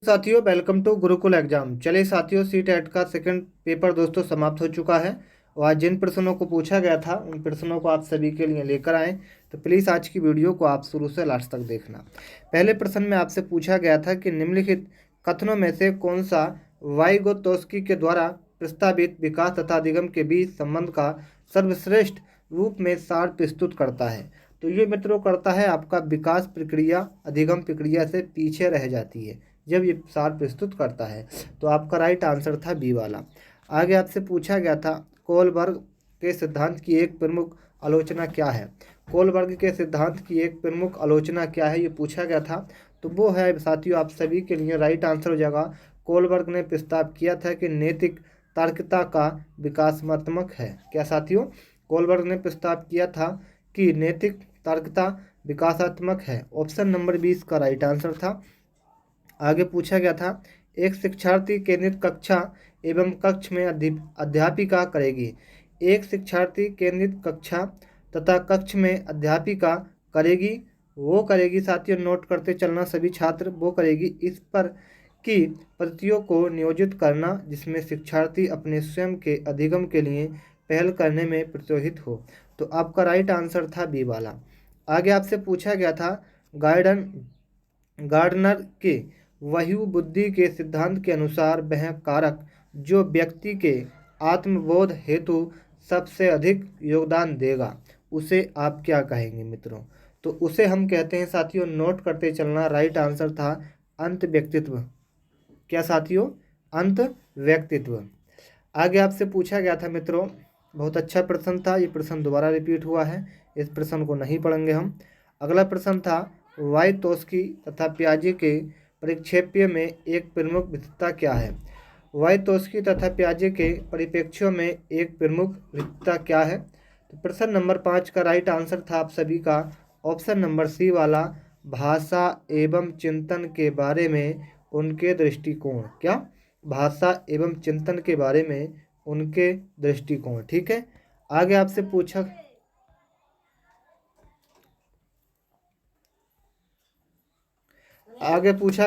साथियों, welcome to Gurukul exam. चलिए साथियों, सी टेट का सेकंड पेपर दोस्तों समाप्त हो चुका है और आज जिन प्रश्नों को पूछा गया था उन प्रश्नों को आप सभी के लिए लेकर आए। तो प्लीज़ आज की वीडियो को आप शुरू से लास्ट तक देखना। पहले प्रश्न में आपसे पूछा गया था कि निम्नलिखित कथनों में से कौन सा वाइगोत्स्की के द्वारा प्रस्तावित विकास तथा अधिगम के बीच संबंध का सर्वश्रेष्ठ रूप में सार प्रस्तुत करता है। तो ये मित्रों करता है आपका विकास प्रक्रिया अधिगम प्रक्रिया से पीछे रह जाती है जब ये सार प्रस्तुत करता है। तो आपका राइट आंसर था बी वाला। आगे आपसे पूछा गया था कोलबर्ग के सिद्धांत की एक प्रमुख आलोचना क्या है। कोलबर्ग के सिद्धांत की एक प्रमुख आलोचना क्या है, ये पूछा गया था। तो वो है साथियों आप सभी के लिए राइट आंसर हो जाएगा। कोलबर्ग ने प्रस्ताव किया था कि नैतिक तार्किकता का विकासात्मक है। क्या साथियों, कोलबर्ग ने प्रस्ताव किया था कि नैतिक तार्किकता विकासात्मक है। ऑप्शन नंबर 20 का राइट आंसर था। आगे पूछा गया था एक शिक्षार्थी केंद्रित कक्षा एवं कक्ष में अध्यापिका करेगी। एक शिक्षार्थी केंद्रित कक्षा तथा कक्ष में अध्यापिका करेगी। वो करेगी साथियों, नोट करते चलना सभी छात्र, वो करेगी इस पर कि पद्धतियों को नियोजित करना जिसमें शिक्षार्थी अपने स्वयं के अधिगम के लिए पहल करने में प्रोत्साहित हो। तो आपका राइट आंसर था बी वाला। आगे आपसे पूछा गया था गार्डनर के वयु बुद्धि के सिद्धांत के अनुसार वह कारक जो व्यक्ति के आत्मबोध हेतु सबसे अधिक योगदान देगा उसे आप क्या कहेंगे मित्रों। तो उसे हम कहते हैं साथियों, नोट करते चलना, राइट आंसर था अंत व्यक्तित्व। क्या साथियों, अंत व्यक्तित्व। आगे आपसे पूछा गया था मित्रों, बहुत अच्छा प्रश्न था, ये प्रश्न दोबारा रिपीट हुआ है, इस प्रश्न को नहीं पढ़ेंगे हम। अगला प्रश्न था वाइतोस्की तथा पियाजे के परिप्रेक्ष्य में एक प्रमुख विशेषता क्या है। वाइतोस्की तथा पियाजे के परिप्रेक्ष्यों में एक प्रमुख विशेषता क्या है। तो प्रश्न नंबर 5 का राइट आंसर था आप सभी का ऑप्शन नंबर सी वाला, भाषा एवं चिंतन के बारे में उनके दृष्टिकोण। क्या, भाषा एवं चिंतन के बारे में उनके दृष्टिकोण। ठीक है। आगे आपसे पूछा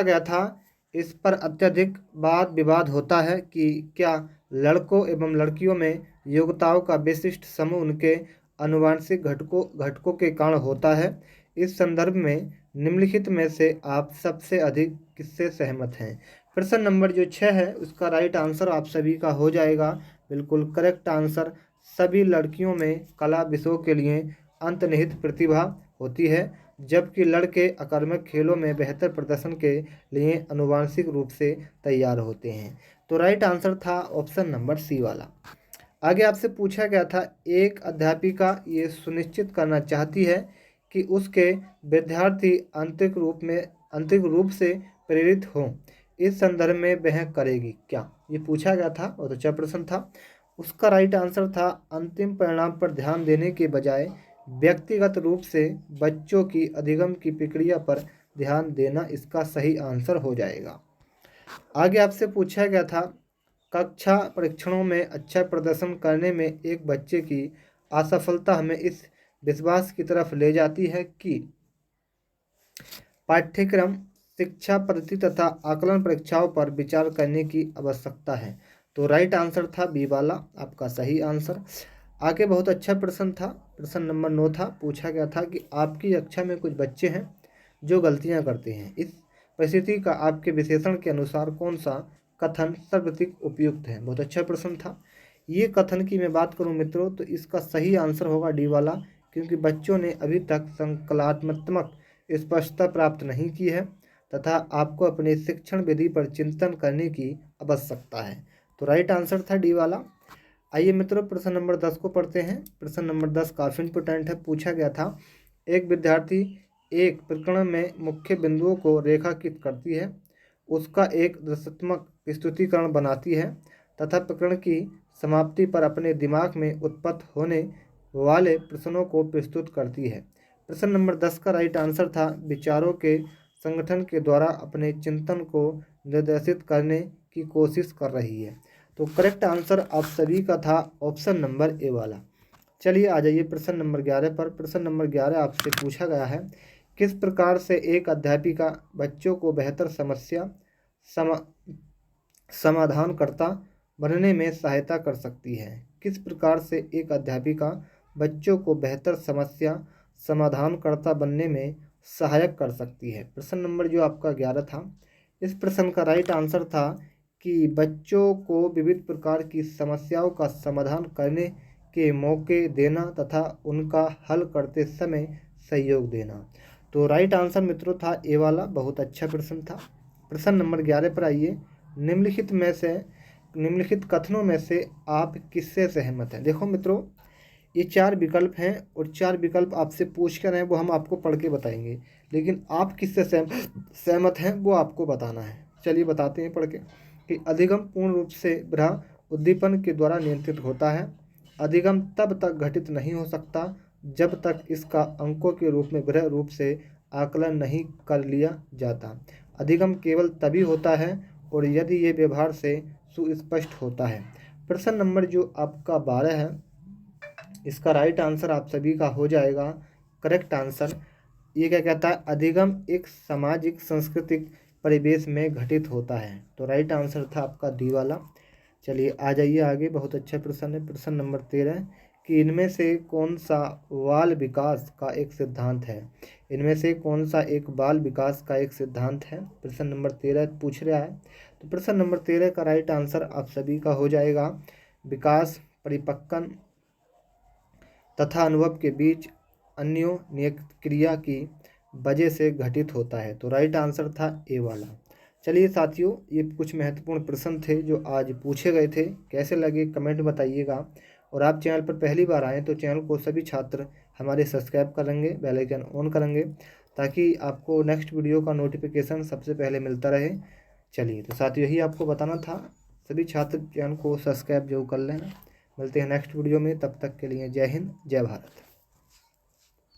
गया था इस पर अत्यधिक वाद विवाद होता है कि क्या लड़कों एवं लड़कियों में योग्यताओं का विशिष्ट समूह उनके आनुवंशिक घटकों के कारण होता है। इस संदर्भ में निम्नलिखित में से आप सबसे अधिक किससे सहमत हैं। प्रश्न नंबर जो 6 है उसका राइट आंसर आप सभी का हो जाएगा बिल्कुल करेक्ट आंसर। सभी लड़कियों में कला विषयों के लिए अंतर्निहित प्रतिभा होती है जबकि लड़के अकादमिक खेलों में बेहतर प्रदर्शन के लिए आनुवांशिक रूप से तैयार होते हैं। तो राइट आंसर था ऑप्शन नंबर सी वाला। आगे आपसे पूछा गया था एक अध्यापिका ये सुनिश्चित करना चाहती है कि उसके विद्यार्थी आंतरिक रूप से प्रेरित हों। इस संदर्भ में वह करेगी क्या, ये पूछा गया था, बहुत अच्छा प्रश्न था। उसका राइट आंसर था अंतिम परिणाम पर ध्यान देने के बजाय व्यक्तिगत रूप से बच्चों की अधिगम की प्रक्रिया पर ध्यान देना इसका सही आंसर हो जाएगा। आगे आपसे पूछा गया था कक्षा परीक्षणों में अच्छा प्रदर्शन करने में एक बच्चे की असफलता हमें इस विश्वास की तरफ ले जाती है कि पाठ्यक्रम शिक्षा पद्धति तथा आकलन परीक्षाओं पर विचार करने की आवश्यकता है। तो राइट आंसर था बी वाला आपका सही आंसर। आगे बहुत अच्छा प्रश्न था, प्रश्न नंबर 9 था। पूछा गया था कि आपकी कक्षा में कुछ बच्चे हैं जो गलतियां करते हैं। इस परिस्थिति का आपके विश्लेषण के अनुसार कौन सा कथन सर्वाधिक उपयुक्त है। बहुत अच्छा प्रश्न था। ये कथन की मैं बात करूं मित्रों तो इसका सही आंसर होगा डी वाला, क्योंकि बच्चों ने अभी तक संकल्पनात्मक स्पष्टता प्राप्त नहीं की है तथा आपको अपने शिक्षण विधि पर चिंतन करने की आवश्यकता है। तो राइट आंसर था डी वाला। आइए मित्रों प्रश्न नंबर 10 को पढ़ते हैं। प्रश्न नंबर 10 काफ़ी इंपोर्टेंट है। पूछा गया था एक विद्यार्थी एक प्रकरण में मुख्य बिंदुओं को रेखांकित करती है, उसका एक दृश्यात्मक प्रस्तुतिकरण बनाती है तथा प्रकरण की समाप्ति पर अपने दिमाग में उत्पन्न होने वाले प्रश्नों को प्रस्तुत करती है। प्रश्न नंबर 10 का राइट आंसर था विचारों के संगठन के द्वारा अपने चिंतन को निर्देशित करने की कोशिश कर रही है। तो करेक्ट आंसर आप सभी का था ऑप्शन नंबर ए वाला। चलिए आ जाइए प्रश्न नंबर 11 पर। प्रश्न नंबर 11 आपसे पूछा गया है किस प्रकार से एक अध्यापिका बच्चों को बेहतर समस्या समाधानकर्ता बनने में सहायता कर सकती है। किस प्रकार से एक अध्यापिका बच्चों को बेहतर समस्या समाधानकर्ता बनने में सहायक कर सकती है? प्रश्न नंबर जो आपका 11 था, इस प्रश्न का राइट आंसर था कि बच्चों को विविध प्रकार की समस्याओं का समाधान करने के मौके देना तथा उनका हल करते समय सहयोग देना। तो राइट आंसर मित्रों था ए वाला। बहुत अच्छा प्रश्न था। प्रश्न नंबर 11 पर आइए। निम्नलिखित कथनों में से आप किससे सहमत हैं? देखो मित्रों, ये 4 विकल्प हैं और 4 विकल्प आपसे पूछ कर हैं, वो हम आपको पढ़ के बताएंगे, लेकिन आप किससे सहमत हैं वो आपको बताना है। चलिए बताते हैं पढ़ के कि अधिगम पूर्ण रूप से बाह्य उद्दीपन के द्वारा नियंत्रित होता है। अधिगम तब तक घटित नहीं हो सकता जब तक इसका अंकों के रूप में बाह्य रूप से आकलन नहीं कर लिया जाता। अधिगम केवल तभी होता है और यदि ये व्यवहार से सुस्पष्ट होता है। प्रश्न नंबर जो आपका 12 है, इसका राइट आंसर आप सभी का हो जाएगा करेक्ट आंसर। ये क्या कहता है? अधिगम एक सामाजिक सांस्कृतिक परिवेश में घटित होता है। तो राइट आंसर था आपका डी वाला। चलिए आ जाइए आगे। बहुत अच्छा प्रश्न है। प्रश्न नंबर 13 कि इनमें से कौन सा बाल विकास का एक सिद्धांत है? इनमें से कौन सा एक बाल विकास का एक सिद्धांत है? प्रश्न नंबर 13 पूछ रहा है। तो प्रश्न नंबर 13 का राइट आंसर आप सभी का हो जाएगा विकास परिपक्वन तथा अनुभव के बीच अन्योन्य क्रिया की वजह से घटित होता है। तो राइट आंसर था ए वाला। चलिए साथियों, ये कुछ महत्वपूर्ण प्रश्न थे जो आज पूछे गए थे। कैसे लगे कमेंट बताइएगा। और आप चैनल पर पहली बार आएँ तो चैनल को सभी छात्र हमारे सब्सक्राइब करेंगे, बेल आइकन ऑन करेंगे, ताकि आपको नेक्स्ट वीडियो का नोटिफिकेशन सबसे पहले मिलता रहे। चलिए तो साथियों, यही आपको बताना था। सभी छात्र चैनल को सब्सक्राइब जरूर कर लेना। मिलते हैं नेक्स्ट वीडियो में, तब तक के लिए जय हिंद, जय भारत।